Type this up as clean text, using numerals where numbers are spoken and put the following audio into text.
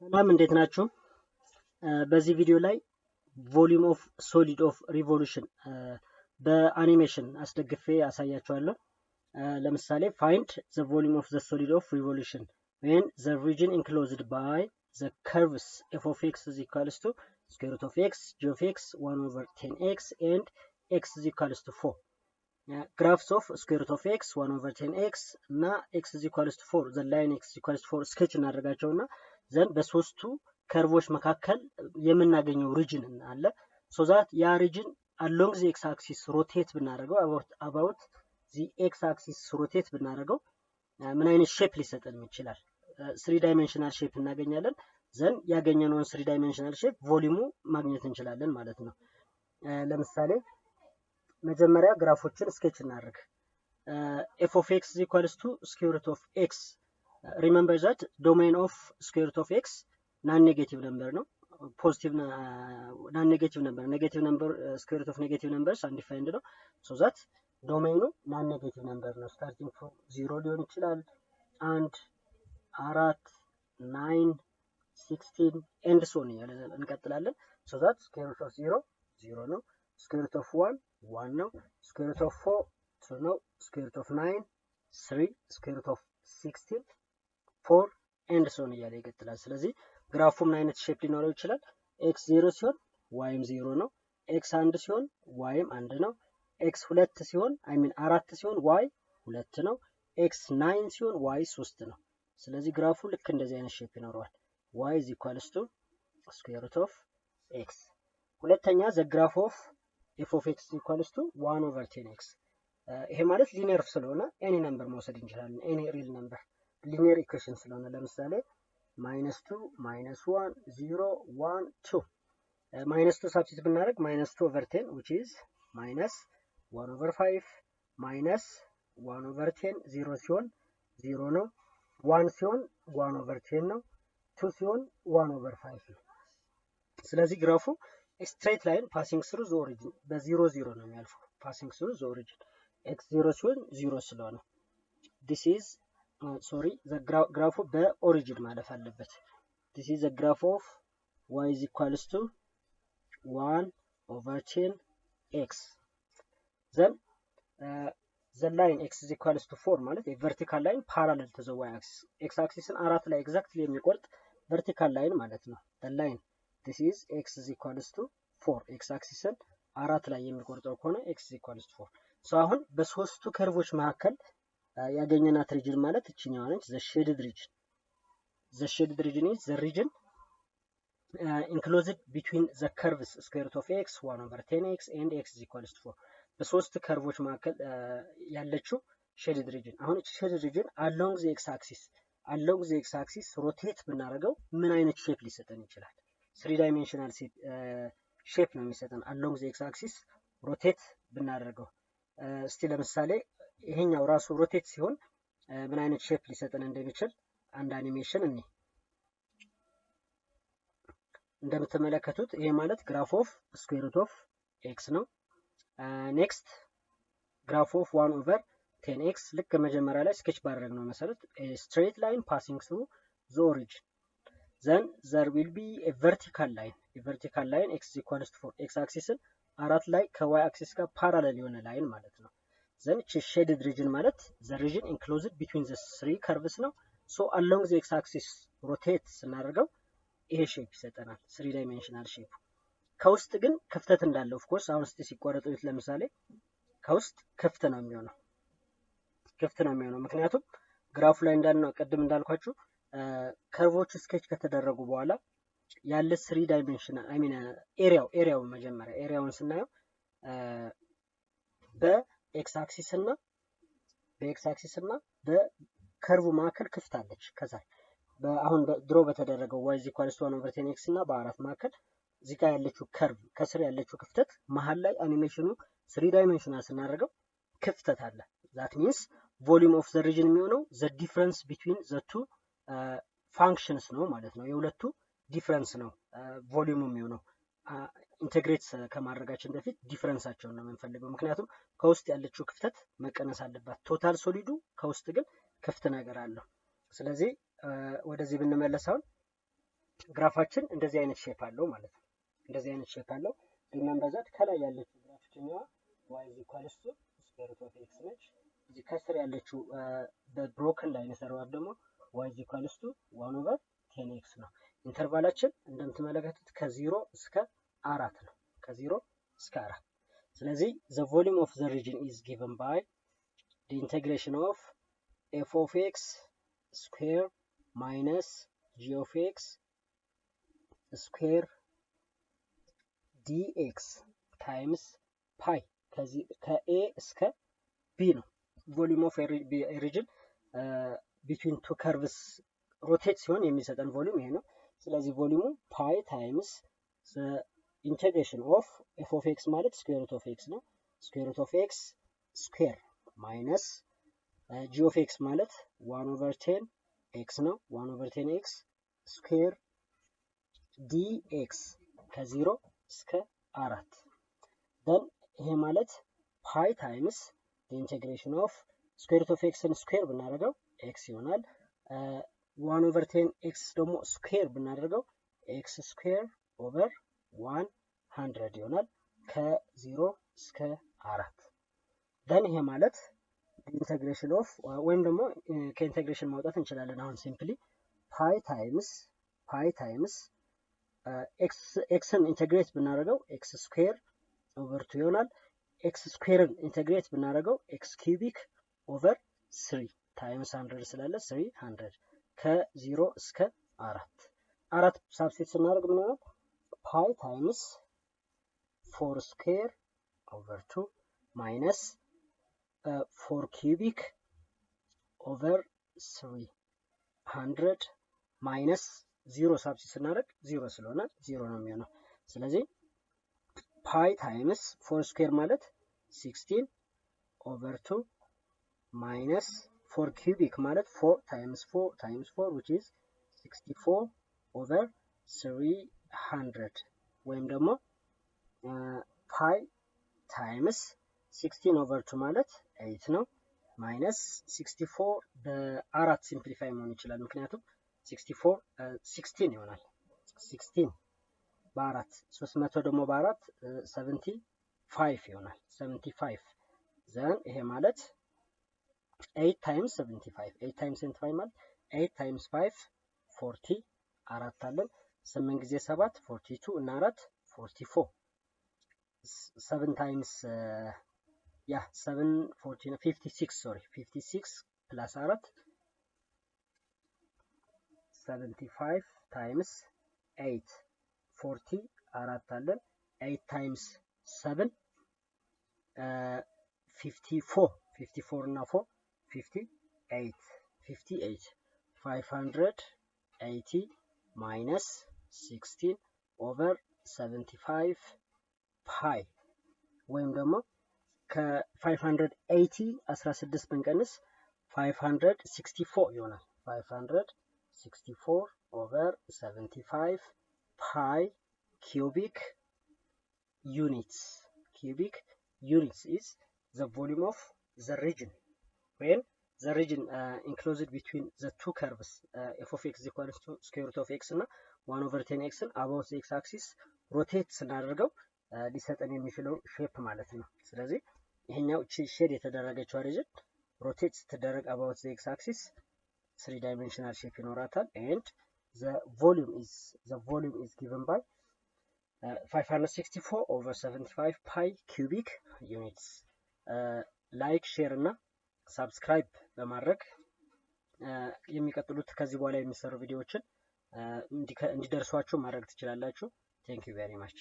ሰላም እንዴት ናችሁ? በዚህ ቪዲዮ ላይ ቮሊዩም ኦፍ ሶሊድ ኦፍ ሪቮሉሽን በአኒሜሽን አስደግፌ አሳያችኋለሁ። ለምሳሌ ፋይንድ ዘ ቮሊዩም ኦፍ ዘ ሶሊድ ኦፍ ሪቮሉሽን when the region enclosed by the curves f of x is equals to square root of x, g of x 1 over 10x and x is equals to 4. graphs of square root of x 1 over 10x እና x is equals to 4 the line x is equals to 4 ስኬች እናደርጋቸውና ዘን በሶስቱ ከርቮች መካከል የምናገኘው ሪጅን አለ so that ያ ሪጅን along the x axis rotate ብናደርገው about the x axis rotate ብናደርገው ምን አይነት ሼፕ ሊሰጠን ይችላል? 3 ዳይሜንሽናል ሼፕ እናገኛለን። ዘን ያገኘነውን 3 ዳይሜንሽናል ሼፕ ቮሊዩሙ ማግኘት እንችላለን ማለት ነው። ለምሳሌ መጀመሪያ ግራፎችን ስኬች እናደርግ። f of x is equals to square root of x. remember that domain of square root of x non-negative number ነው። ፖዚቲቭ non-negative number negative number square root of negative numbers undefined ነው። so that ዶሜኑ non-negative number ነው። starting from 0 ሊሆን ይችላል 1 4 9 16 and so on እያለ እንቀጥላለን። so that square root of 0 0 ነው። square root of 1 1 ነው። square root of 4 2 ነው። square root of 9 3 square root of 16 4 and so on እያለ ይቀጥላል። ስለዚህ ግራፉ ምን አይነት ሼፕ ሊኖረው ይችላል? x 0 ሲሆን y 0 ነው። x 1 ሲሆን y 1 ነው። x 2 ሲሆን አራት ሲሆን y 2 ነው። x 9 ሲሆን y 3 ነው። ስለዚህ ግራፉ ልክ እንደዚህ አይነት ሼፕ ይኖረዋል። y is equals to square root of x። ሁለተኛ the graph of f of x is equals to 1 over 10x። ይሄ ማለት ሊኒየር ስለሆነ any number መውሰድ እንችላለን። any real number ሊኒየር ኢኩዌሽን ስለሆነ ለምሳሌ -2 -1 0 1 2 -2 ሳብስቲት ብናደርግ -2 over 10 which is minus 1 over 5 minus 1 over 10 0 ሲሆን 0 ነው። 1 ሲሆን 1 over 10 ነው። 2 ሲሆን 1 over 5 ነው። ስለዚህ ግራፉ ስትሬት ላይን ፓሲንግ ስሩ ዘ ኦሪጂን በ0 0 ነው የሚያልፈው ፓሲንግ ስሩ ዘ ኦሪጂን x 0 ሲሆን 0 ስለሆነ this is sorry the ግራፉ በኦሪጂን ማለፍ አለበት። this is the graph of y is equals to 1 over 10 x. then the line x is equals to 4 ማለት የቨርቲካል ላይን parallel to the y axis x axisን አራት ላይ ኤግዛክትሊ የሚቆርጥ ቨርቲካል ላይን ማለት ነው። the line this is x is equals to 4 x axisን አራት ላይ የሚቆርጠው ከሆነ x is equals to 4 so አሁን በሶስቱ ከርቮች መካከል ያገኘናት ሪጅን ማለት እቺኛው ነች። the shaded region is the region enclosed between the curves square root of x 1 over 10x and x is equals to 4 በሶስት ከርቮች መካከል ያለችው ሼድድ ሪጅን። አሁን እቺ ሼድድ ሪጅን along the x axis ሮቴት ብናደርገው ምን አይነት ሼፕ ሊሰጠን ይችላል? 3 ዳይሜንሽናል ሼፕ ነው የሚሰጠን along the x axis ሮቴት ብናደርገው። እስቲ ለምሳሌ ይሄኛው ራሱ ሮቴት ሲሆን ምን አይነት ሼፕ ሊሰጠን እንደሚችል አንድ አኒሜሽን እኔ እንደምትመለከቱት ይሄ ማለት ግራፍ ኦፍ ስኩዌር ሩት ኦፍ ኤክስ ነው። ኔክስት ግራፍ ኦፍ 1 ኦቨር 10x ልክ መጀመሪያ ላይ ስኬች ባደረግነው መሰረት ስትሬት ላይን ፓሲንግ ስሩ ዘ ኦሪጂን then there will be a vertical line x is equals to 4 x axisን አራት ላይ ከy axis ጋር parallel የሆነ ላይን ማለት ነው። then እቺ shaded region ማለት the region enclosed between the three curves ነው። so along the x axis rotate ስናደርገው ይሄ ሼፕ ይሰጠናል 3 ዳይሜንሽናል ሼፕ። ከውስጥ ግን ክፍተት እንዳለው ኦፍ ኮርስ አሁን እስቲ ሲቆረጡት ለምሳሌ ከውስጥ ክፍት ነው የሚሆነው ምክንያቱም ግራፉ ላይ እንዳልነው ቅድም እንዳልኳችሁ ከርቮቹ ስኬች ከተደረጉ በኋላ ያለ 3 ዳይሜንሽናል ኤሪያው መጀመሪያ ኤሪያውን ስናየው በኤክስ አክሲስ እና በከርቭ መካከል ክፍት አለች። ከዛ አሁን ድሮ በተደረገው y is equals to 1 over 10x እና በአራት መካከል እዚህ ጋር ያለችው ከርቭ ከስር ያለችው ክፍተት መሃል ላይ አኒሜሽኑ 3 ዳይሜንሽናል ስናደርገው ክፍተት አለ። that means volume of the region የሚሆነው the difference between the two functions ነው ማለት ነው። የሁለቱ ዲፍረንስ ነው ቮሊዩም የሚሆነው። ኢንተግሬት ከማድረጋችን በፊት ዲፍረንሳቸውን ነው የምንፈልገው ምክንያቱም ከውስጥ ያለችው ክፍተት መቀነስ አለባት። ቶታል ሶሊዱ ከውስጥ ግን ክፍት ነገር አለው። ስለዚህ ወደዚህ ብንመለስ አሁን ግራፋችን እንደዚህ አይነት ሼፕ አለው ማለት ነው። እንደዚህ አይነት ሼፕ አለው። ሪመምበር ዛት ከላይ ያለችው ግራፍኛዋ y is equals to square root of x ነች። እዚህ ከስር ያለችው በብሮከን ላይን የሰራዋት ደግሞ y is equals to 1 over 10x ነው። ኢንተርቫላችን እንደምትመለከቱት ከ0 እስከ 4 ነው። ከ0 እስከ 4። ስለዚህ the volume of the region is given by the integration of f of x square minus g of x square dx times pi ከa እስከ b ነው። volume of a region between two curves rotate ሲሆን የሚሰጠን volume ይሄ ነው። ስለዚህ volume pi times the integration of f of x ማለት square root of x ነው። square root of x square minus g of x ማለት 1 over 10 x ነው። 1 over 10 x square dx ከ0 እስከ 4 then ይሄ ማለት pi times the integration of square root of x and square ብናደርገው x ይሆናል። 1 over 10 x ደግሞ square ብናደርገው x square over 100 ይሆናል ከ0 እስከ 4 then ይሄ ማለት ኢንተግሬሽን ኦፍ ወይም ደግሞ ከኢንተግሬሽን ማውጣት እንችላለን። አሁን ሲምፕሊ ፓይ ታይምስ ኤክስን ኢንተግሬት ብናደርገው ኤክስ ስኩዌር ኦቨር 2 ይሆናል። ኤክስ ስኩዌርን ኢንተግሬት ብናደርገው ኤክስ ኪዩቢክ ኦቨር 3 ታይምስ 100 ስላለ 300 ከ0 እስከ 4 ሳብስቲት ስናደርግ ምን ይሆናል? ፓይ ታይምስ 4 ስኩዌር ኦቨር 2 ማይነስ 4 cubic over 300 minus 0 ሳብስቲት ስናደርግ 0 ስለሆነ 0 ነው የሚሆነው። ስለዚህ pi times 4 square ማለት 16 over 2 minus 4 cubic ማለት 4 times 4 which is 64 over 300 ወይም ደግሞ pi times 16 over 2 ማለት 8 ነው ማይነስ 64 በአራት ሲምፕሊፋይ መሆን ይችላል። ምክንያቱም 64 16 ይሆናል። 16 በአራት 300 ደግሞ በአራት 75 ይሆናል። 75 ዘን ይሄ ማለት 8 times 75 8 times 75 ማለት 8 times 5 40 አራት አለን 8 ጊዜ 7 42 እና 4 44 7 times 7 14 56 sorry 56 plus 4 75 times 8 40 አራት አለን 8 times 7 54 እና 4 58 580 minus 16 over 75 pi ወይም ደግሞ ከ580 16 ብንቀንስ 564 ይሆናል። 564 over 75 pi cubic units is the volume of the region when the region enclosed between the two curves f of x is equal to square root of x እና 1 over 10 x above the x axis rotate ስናደርገው ሊሰጠን የሚችለው ሼፕ ማለት ነው። ስለዚህ ይሄኛው ሼድ የተደረገችው ሪጅን ሮቴት ስትደረግ about the x axis 3 dimensional shape ይኖራታል and the volume is given by 564 over 75 pi cubic units ላይክ ሼር እና ሳብስክራይብ በማድረግ የሚቀጥሉት ከዚህ በኋላ የሚሰሩ ቪዲዮዎችን እንዲደርሷችሁ ማድረግ ትችላላችሁ። Thank you very much.